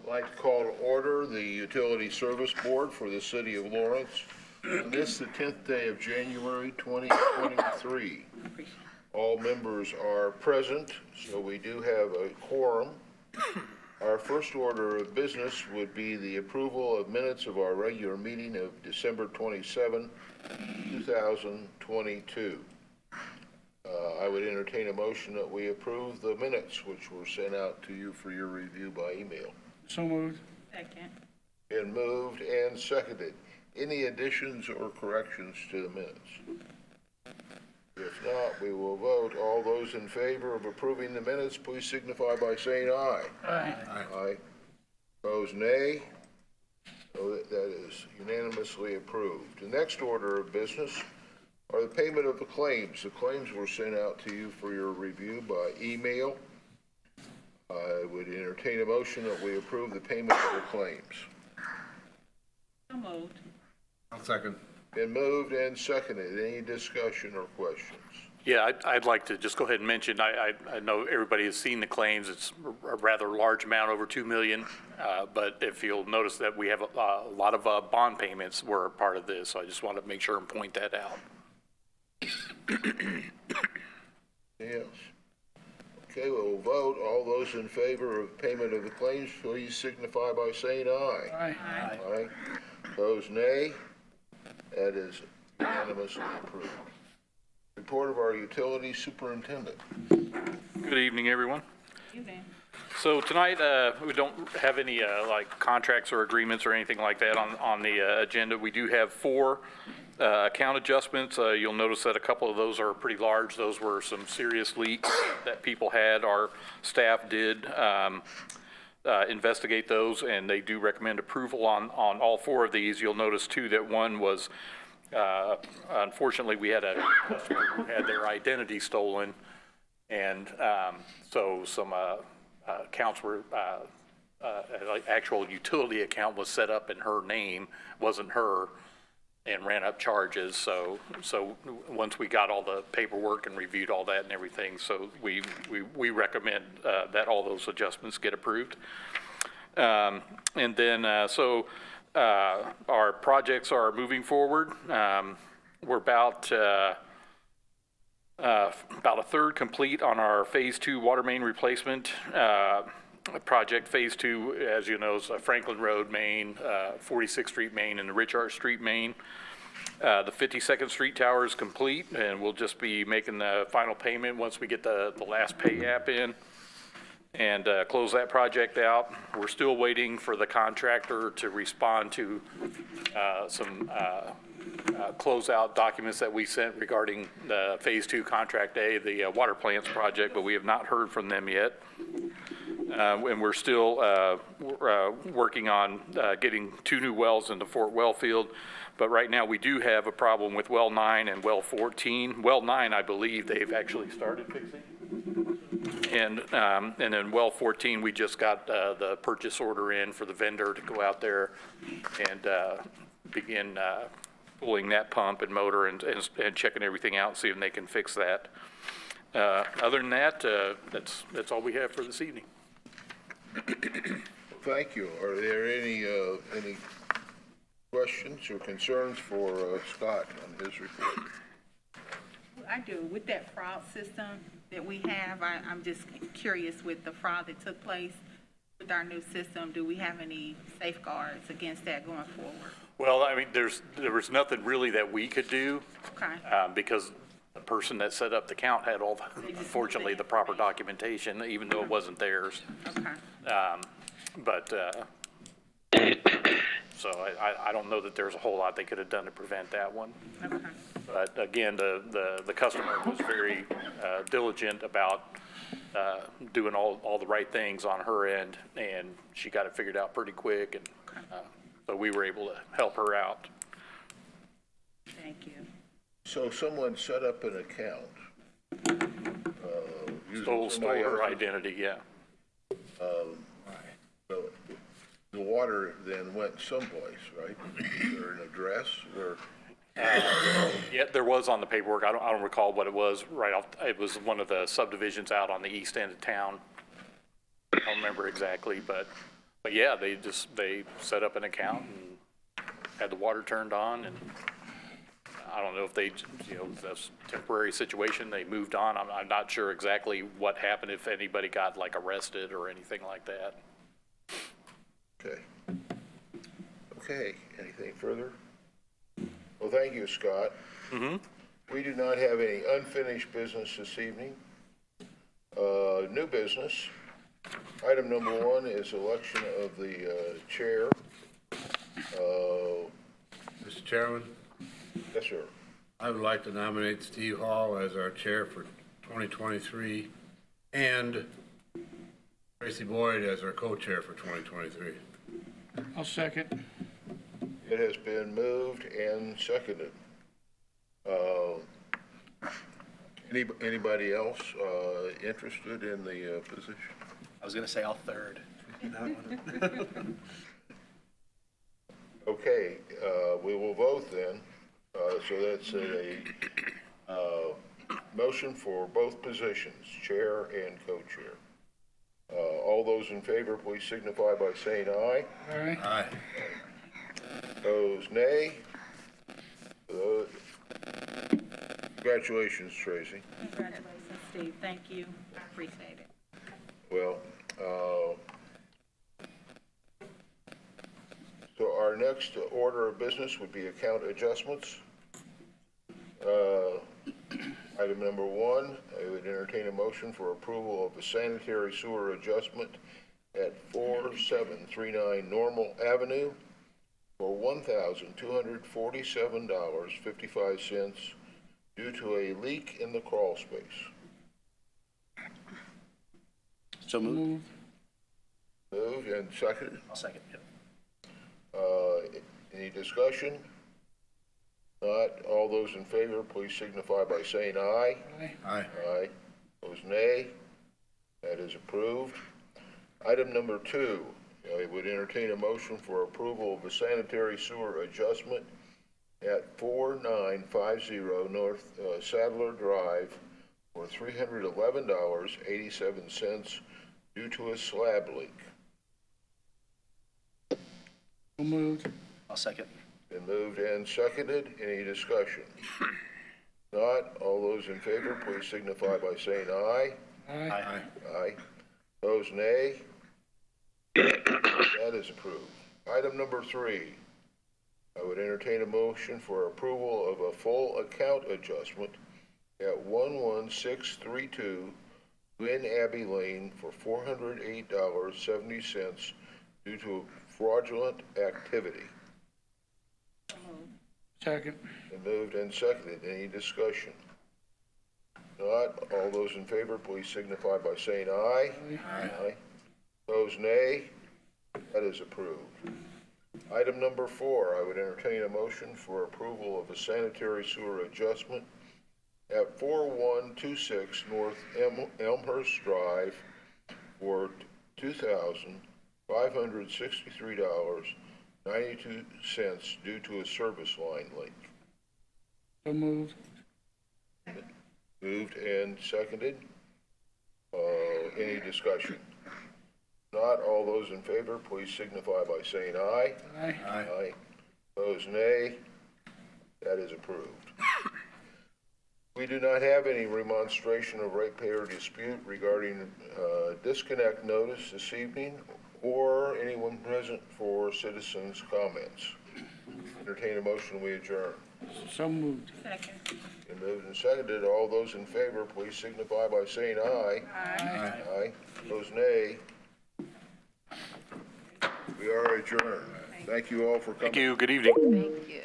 I'd like to call to order the Utility Service Board for the City of Lawrence on this, the 10th day of January 2023. All members are present, so we do have a quorum. Our first order of business would be the approval of minutes of our regular meeting of December 27, 2022. I would entertain a motion that we approve the minutes which were sent out to you for your review by email. So moved. Second. Been moved and seconded. Any additions or corrections to the minutes? If not, we will vote. All those in favor of approving the minutes, please signify by saying aye. Aye. Aye. Opposed, nay. So that is unanimously approved. The next order of business are the payment of the claims. The claims were sent out to you for your review by email. I would entertain a motion that we approve the payment of the claims. So moved. I'll second. Been moved and seconded. Any discussion or questions? Yeah, I'd like to just go ahead and mention, I know everybody has seen the claims. It's a rather large amount, over $2 million. But if you'll notice that we have a lot of bond payments were a part of this. So I just want to make sure and point that out. Yes. Okay, we'll vote. All those in favor of payment of the claims, please signify by saying aye. Aye. Aye. Opposed, nay. That is unanimously approved. Report of our utility superintendent. Good evening, everyone. Evening. So tonight, we don't have any like contracts or agreements or anything like that on the agenda. We do have 4 account adjustments. You'll notice that a couple of those are pretty large. Those were some serious leaks that people had. Our staff did investigate those, and they do recommend approval on all 4 of these. You'll notice too that one was, unfortunately, we had a customer who had their identity stolen, and so some accounts were, like actual utility account was set up in her name, wasn't her, and ran up charges. So once we got all the paperwork and reviewed all that and everything, so we recommend that all those adjustments get approved. And then our projects are moving forward. We're about a third complete on our Phase 2 water main replacement project. Phase 2, as you know, is Franklin Road main, 46th Street main, and the Richard Street main. The 52nd Street tower is complete, and we'll just be making the final payment once we get the last pay app in and close that project out. We're still waiting for the contractor to respond to some closeout documents that we sent regarding the Phase 2 Contract A, the water plants project, but we have not heard from them yet. And we're still working on getting 2 new wells into Fort Wellfield. But right now we do have a problem with well 9 and well 14. Well 9, I believe they've actually started fixing. And then well 14, we just got the purchase order in for the vendor to go out there and begin pulling that pump and motor and checking everything out, see if they can fix that. Other than that, that's all we have for this evening. Thank you. Are there any questions or concerns for Scott on his report? I do. With that fraud system that we have, I'm just curious with the fraud that took place with our new system, do we have any safeguards against that going forward? Well, I mean, there was nothing really that we could do. Okay. Because the person that set up the account had all, unfortunately, the proper documentation, even though it wasn't theirs. Okay. So I don't know that there's a whole lot they could have done to prevent that one. Okay. But again, the customer was very diligent about doing all the right things on her end, and she got it figured out pretty quick, and so we were able to help her out. Thank you. So someone set up an account. Stole her identity, yeah. So the water then went someplace, right? Is there an address or? Yeah, there was on the paperwork. I don't recall what it was right off. It was one of the subdivisions out on the east end of town. I don't remember exactly, but But yeah, they set up an account and had the water turned on, and I don't know if they, that's a temporary situation, they moved on. I'm not sure exactly what happened, if anybody got like arrested or anything like that. Okay. Okay, anything further? Well, thank you, Scott. We do not have any unfinished business this evening. New business. Item number 1 is election of the chair. Mr. Chairman, Yes, sir. I would like to nominate Steve Hall as our chair for 2023 and Tracy Boyd as our co-chair for 2023. I'll second. It has been moved and seconded. Anybody else interested in the position? I was gonna say I'll third. Okay, we will vote then. So that's a motion for both positions, chair and co-chair. All those in favor, please signify by saying aye. All right. Aye. Opposed, nay. Congratulations, Tracy. Congratulations, Steve. Thank you. I appreciate it. Well, so our next order of business would be account adjustments. Item number 1, I would entertain a motion for approval of a sanitary sewer adjustment at 4739 Normal Avenue for $1,247.55 due to a leak in the crawl space. So moved. Move. Moved and seconded. I'll second, yep. Any discussion? Not. All those in favor, please signify by saying aye. Aye. Aye. Aye. Opposed, nay. That is approved. Item number 2, I would entertain a motion for approval of a sanitary sewer adjustment at 4950 North Sadler Drive for $311.87 due to a slab leak. So moved. I'll second. Been moved and seconded. Any discussion? Not. All those in favor, please signify by saying aye. Aye. Aye. Aye. Opposed, nay. That is approved. Item number 3, I would entertain a motion for approval of a full account adjustment at 11632 Glen Abbey Lane for $408.70 due to fraudulent activity. Second. Been moved and seconded. Any discussion? Not. All those in favor, please signify by saying aye. Aye. Opposed, nay. That is approved. Item number 4, I would entertain a motion for approval of a sanitary sewer adjustment at 4126 North Elmhurst Drive for $2,563.92 due to a service line leak. So moved. Moved and seconded. Any discussion? Not. All those in favor, please signify by saying aye. Aye. Aye. Opposed, nay. That is approved. We do not have any remonstration of ratepayer dispute regarding disconnect notice this evening or anyone present for citizens' comments. Entertain a motion, we adjourn. So moved. Second. Been moved and seconded. All those in favor, please signify by saying aye. Aye. Aye. Opposed, nay. We are adjourned. Thank you all for coming. Thank you, good evening. Thank you.